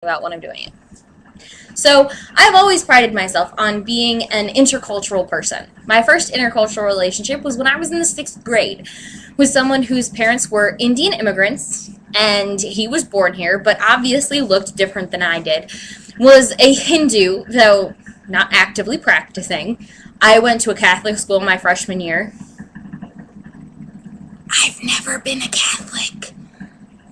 about when I'm doing it. So I've always prided myself on being an intercultural person. My first intercultural relationship was when I was in the 6th grade with someone whose parents were Indian immigrants, and he was born here, but obviously looked different than I did. Was a Hindu, though not actively practicing. I went to a Catholic school my freshman year. I've never been a Catholic.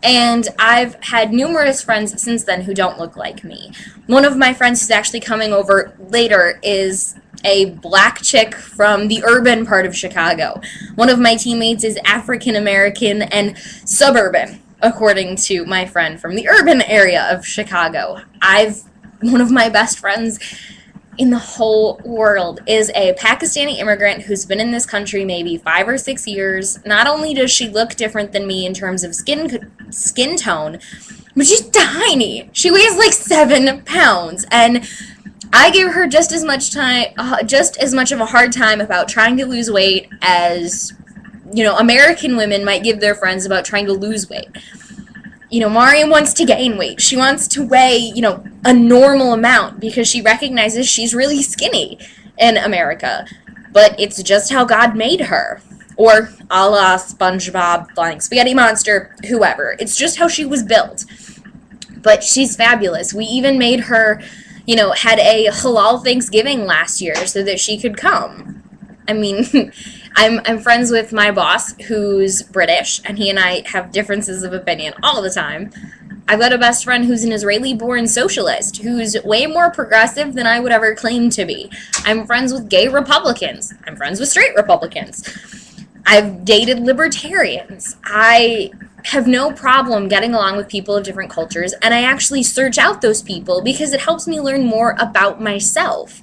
And I've had numerous friends since then who don't look like me. One of my friends who's actually coming over later is a black chick from the urban part of Chicago. One of my teammates is African American and suburban, according to my friend from the urban area of Chicago. One of my best friends in the whole world is a Pakistani immigrant who's been in this country maybe 5 or 6 years. Not only does she look different than me in terms of skin tone, but she's tiny. She weighs like 7 pounds, and I give her just as much of a hard time about trying to lose weight as, American women might give their friends about trying to lose weight. Mariam wants to gain weight. She wants to weigh, a normal amount because she recognizes she's really skinny in America. But it's just how God made her. Or a la SpongeBob, Flying Spaghetti Monster, whoever. It's just how she was built. But she's fabulous. We even made her, had a halal Thanksgiving last year so that she could come. I mean, I'm friends with my boss, who's British, and he and I have differences of opinion all the time. I've got a best friend who's an Israeli-born socialist, who's way more progressive than I would ever claim to be. I'm friends with gay Republicans. I'm friends with straight Republicans. I've dated libertarians. I have no problem getting along with people of different cultures, and I actually search out those people because it helps me learn more about myself.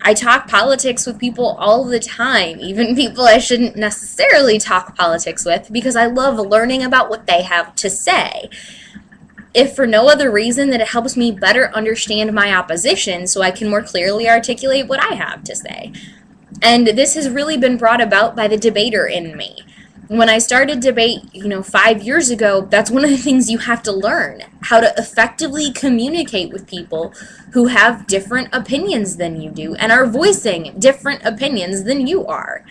I talk politics with people all the time, even people I shouldn't necessarily talk politics with, because I love learning about what they have to say. If for no other reason that it helps me better understand my opposition so I can more clearly articulate what I have to say. And this has really been brought about by the debater in me. When I started debate, 5 years ago, that's one of the things you have to learn, how to effectively communicate with people who have different opinions than you do and are voicing different opinions than you are.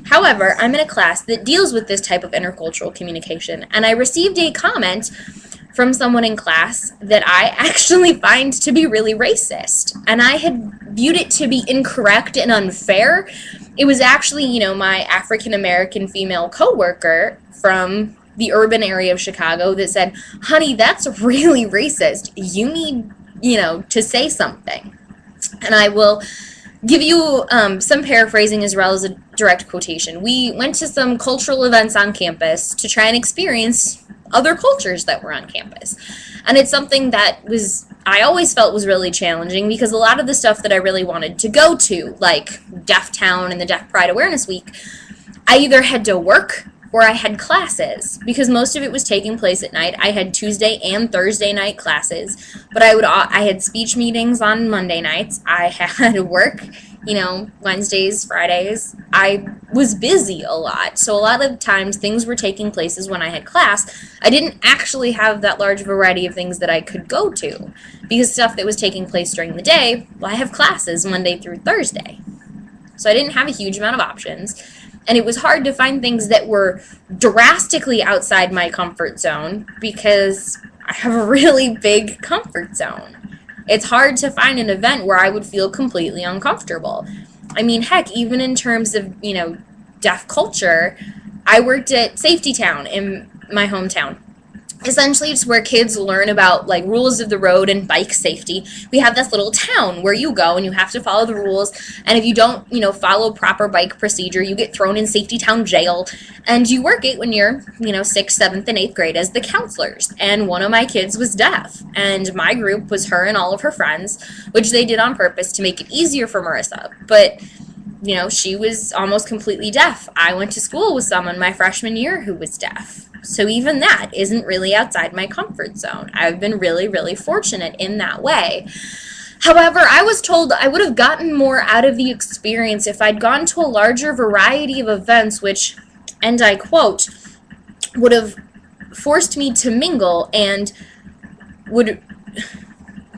However, I'm in a class that deals with this type of intercultural communication, and I received a comment from someone in class that I actually find to be really racist, and I had viewed it to be incorrect and unfair. It was actually, my African American female coworker from the urban area of Chicago that said, "Honey, that's really racist. You need, to say something." And I will give you some paraphrasing as well as a direct quotation. We went to some cultural events on campus to try and experience other cultures that were on campus. And it's something that I always felt was really challenging because a lot of the stuff that I really wanted to go to, like Deaf Town and the Deaf Pride Awareness Week, I either had to work or I had classes because most of it was taking place at night. I had Tuesday and Thursday night classes, but I had speech meetings on Monday nights. I had work, Wednesdays, Fridays. I was busy a lot, so a lot of times things were taking places when I had class. I didn't actually have that large variety of things that I could go to because stuff that was taking place during the day, I have classes Monday through Thursday. So I didn't have a huge amount of options. And it was hard to find things that were drastically outside my comfort zone because I have a really big comfort zone. It's hard to find an event where I would feel completely uncomfortable. I mean, heck, even in terms of, deaf culture, I worked at Safety Town in my hometown. Essentially, it's where kids learn about, rules of the road and bike safety. We have this little town where you go and you have to follow the rules, and if you don't, follow proper bike procedure, you get thrown in Safety Town jail, and you work it when you're, 6th, 7th, and 8th grade as the counselors, and one of my kids was deaf, and my group was her and all of her friends, which they did on purpose to make it easier for Marissa, but she was almost completely deaf. I went to school with someone my freshman year who was deaf. So even that isn't really outside my comfort zone. I've been really, really fortunate in that way. However, I was told I would have gotten more out of the experience if I'd gone to a larger variety of events, which, and I quote, would have forced me to mingle and would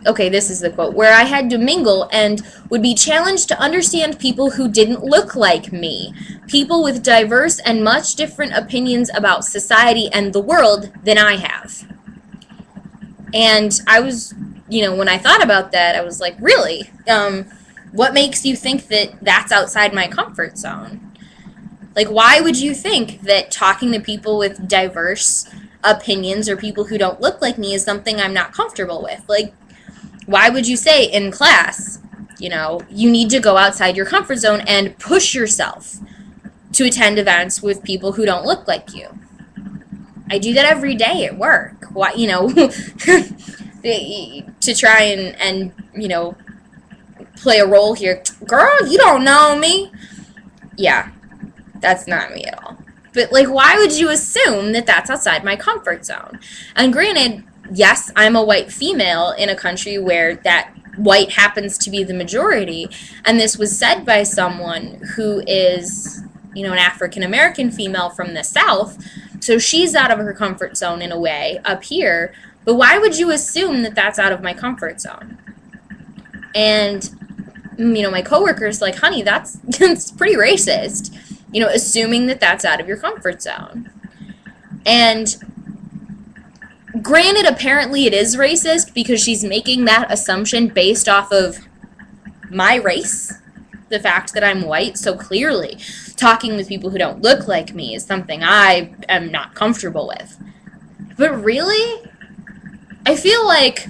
okay, this is the quote, where I had to mingle and would be challenged to understand people who didn't look like me, people with diverse and much different opinions about society and the world than I have. And I was, when I thought about that, I was like, really? What makes you think that that's outside my comfort zone? Like, why would you think that talking to people with diverse opinions or people who don't look like me is something I'm not comfortable with? Like, why would you say in class, you need to go outside your comfort zone and push yourself to attend events with people who don't look like you? I do that every day at work. Why, to try and play a role here. Girl, you don't know me. Yeah, that's not me at all. But, like, why would you assume that that's outside my comfort zone? And granted, yes, I'm a white female in a country where that white happens to be the majority, and this was said by someone who is, an African-American female from the South, so she's out of her comfort zone in a way up here, but why would you assume that that's out of my comfort zone? And, my coworker's like, honey, that's pretty racist, assuming that that's out of your comfort zone. And granted, apparently it is racist because she's making that assumption based off of my race, the fact that I'm white, so clearly talking with people who don't look like me is something I am not comfortable with. But really, I feel like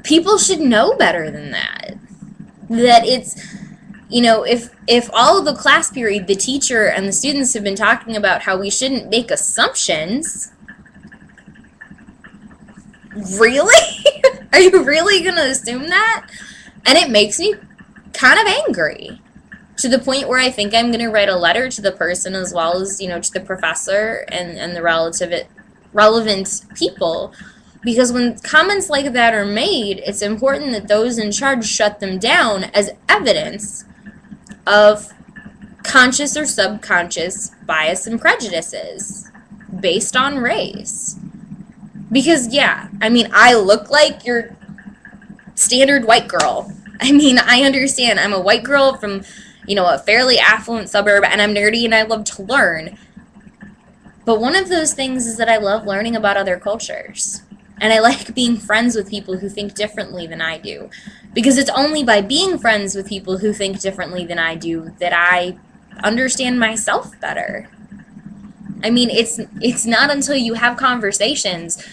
people should know better than that. That it's, if all of the class period, the teacher and the students have been talking about how we shouldn't make assumptions, really? Are you really going to assume that? And it makes me kind of angry, to the point where I think I'm going to write a letter to the person as well as, to the professor and the relevant people. Because when comments like that are made, it's important that those in charge shut them down as evidence of conscious or subconscious bias and prejudices based on race. Because, yeah, I look like your standard white girl. I understand. I'm a white girl from, a fairly affluent suburb, and I'm nerdy and I love to learn. But one of those things is that I love learning about other cultures. And I like being friends with people who think differently than I do. Because it's only by being friends with people who think differently than I do that I understand myself better. It's not until you have conversations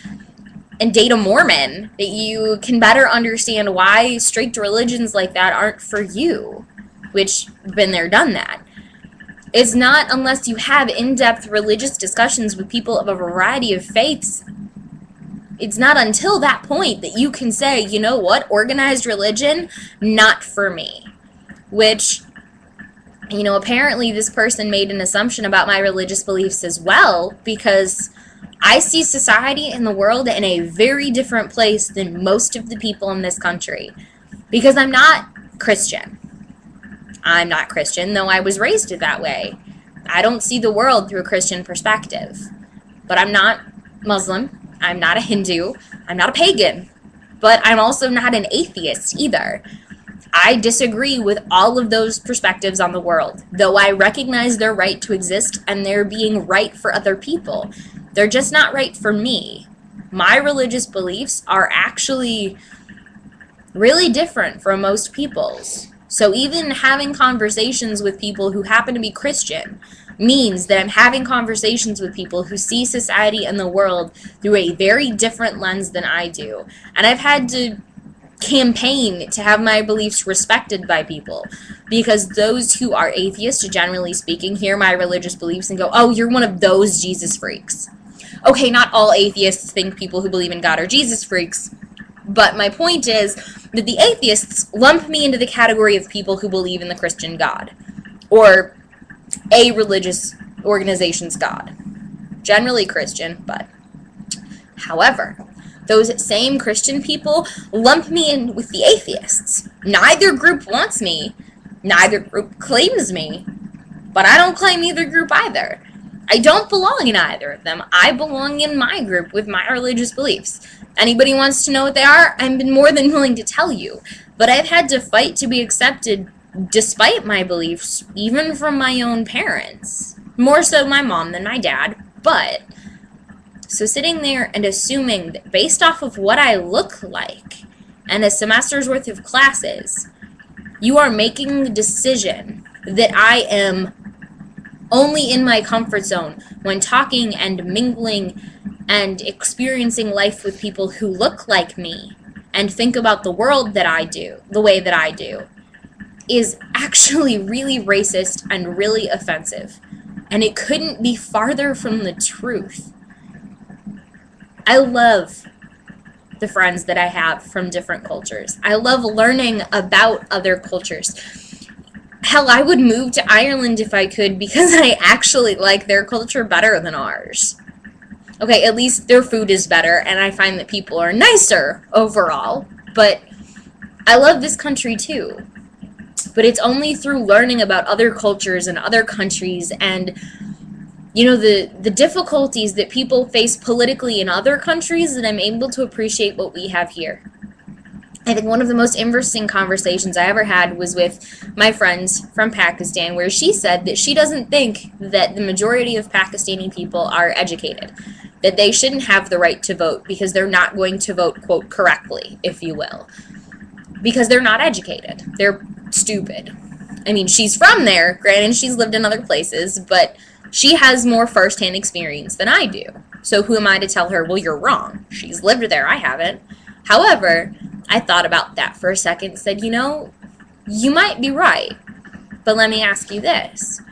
and date a Mormon that you can better understand why strict religions like that aren't for you. Which, been there, done that. It's not unless you have in-depth religious discussions with people of a variety of faiths. It's not until that point that you can say, you know what, organized religion, not for me. Which, apparently this person made an assumption about my religious beliefs as well, because I see society and the world in a very different place than most of the people in this country. Because I'm not Christian. I'm not Christian, though I was raised that way. I don't see the world through a Christian perspective. But I'm not Muslim. I'm not a Hindu. I'm not a pagan. But I'm also not an atheist either. I disagree with all of those perspectives on the world, though I recognize their right to exist and their being right for other people. They're just not right for me. My religious beliefs are actually really different from most people's. So even having conversations with people who happen to be Christian means that I'm having conversations with people who see society and the world through a very different lens than I do. And I've had to campaign to have my beliefs respected by people, because those who are atheists, generally speaking, hear my religious beliefs and go, oh, you're one of those Jesus freaks. Okay, not all atheists think people who believe in God are Jesus freaks, but my point is that the atheists lump me into the category of people who believe in the Christian God, or a religious organization's God. Generally Christian, but however, those same Christian people lump me in with the atheists. Neither group wants me, neither group claims me, but I don't claim either group either. I don't belong in either of them. I belong in my group with my religious beliefs. Anybody wants to know what they are? I've been more than willing to tell you. But I've had to fight to be accepted despite my beliefs, even from my own parents. More so my mom than my dad, but so sitting there and assuming that based off of what I look like and a semester's worth of classes, you are making the decision that I am only in my comfort zone when talking and mingling and experiencing life with people who look like me and think about the world that I do, the way that I do, is actually really racist and really offensive. And it couldn't be farther from the truth. I love the friends that I have from different cultures. I love learning about other cultures. Hell, I would move to Ireland if I could because I actually like their culture better than ours. Okay, at least their food is better, and I find that people are nicer overall, but I love this country too. But it's only through learning about other cultures and other countries and, you know, the difficulties that people face politically in other countries that I'm able to appreciate what we have here. I think one of the most interesting conversations I ever had was with my friends from Pakistan, where she said that she doesn't think that the majority of Pakistani people are educated, that they shouldn't have the right to vote because they're not going to vote, quote, correctly, if you will, because they're not educated. They're stupid. I mean, she's from there, granted she's lived in other places, but she has more firsthand experience than I do. So who am I to tell her, well, you're wrong. She's lived there, I haven't. However, I thought about that for a second and said, you know, you might be right, but let me ask you this.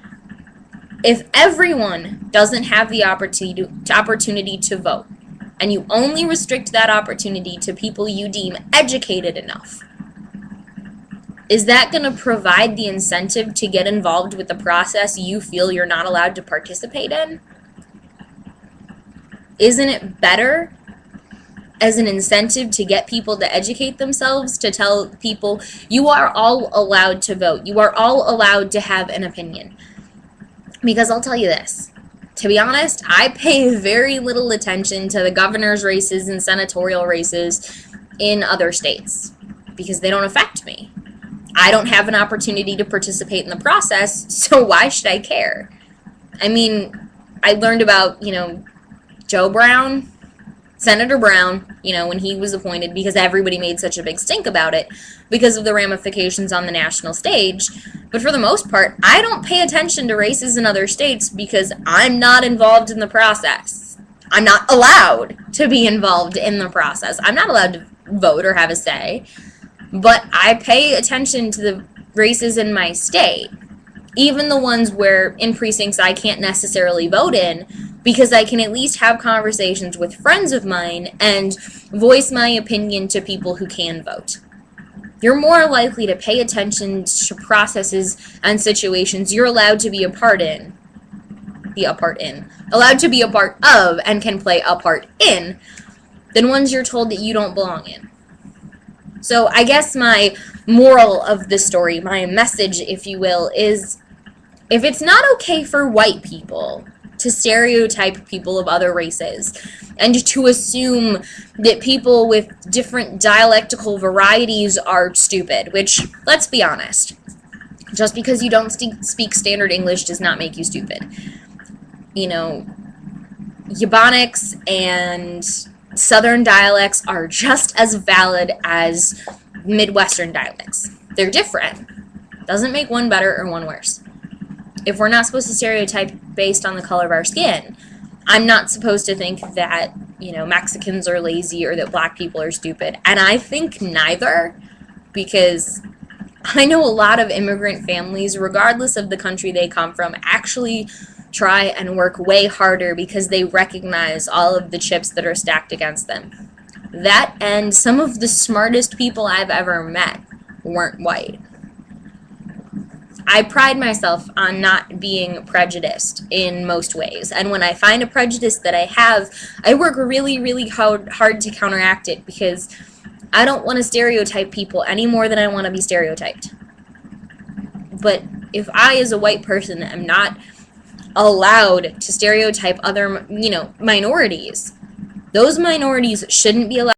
If everyone doesn't have the opportunity to vote, and you only restrict that opportunity to people you deem educated enough, is that going to provide the incentive to get involved with the process you feel you're not allowed to participate in? Isn't it better as an incentive to get people to educate themselves, to tell people you are all allowed to vote, you are all allowed to have an opinion? Because I'll tell you this, to be honest, I pay very little attention to the governor's races and senatorial races in other states because they don't affect me. I don't have an opportunity to participate in the process, so why should I care? I mean, I learned about, you know, Joe Brown, Senator Brown, you know, when he was appointed because everybody made such a big stink about it because of the ramifications on the national stage. But for the most part, I don't pay attention to races in other states because I'm not involved in the process. I'm not allowed to be involved in the process. I'm not allowed to vote or have a say. But I pay attention to the races in my state, even the ones where in precincts I can't necessarily vote in, because I can at least have conversations with friends of mine and voice my opinion to people who can vote. You're more likely to pay attention to processes and situations you're allowed to be a part of, and can play a part in, than ones you're told that you don't belong in. So I guess my moral of the story, my message, if you will, is if it's not okay for white people to stereotype people of other races and to assume that people with different dialectical varieties are stupid, which, let's be honest, just because you don't speak standard English does not make you stupid. You know, Ebonics and Southern dialects are just as valid as Midwestern dialects. They're different. Doesn't make one better or one worse. If we're not supposed to stereotype based on the color of our skin, I'm not supposed to think that, you know, Mexicans are lazy or that black people are stupid. And I think neither, because I know a lot of immigrant families, regardless of the country they come from, actually try and work way harder because they recognize all of the chips that are stacked against them. That and some of the smartest people I've ever met weren't white. I pride myself on not being prejudiced in most ways, and when I find a prejudice that I have, I work really, really hard to counteract it because I don't want to stereotype people any more than I want to be stereotyped. But if I, as a white person, am not allowed to stereotype other, you know, minorities, Those minorities shouldn't be allowed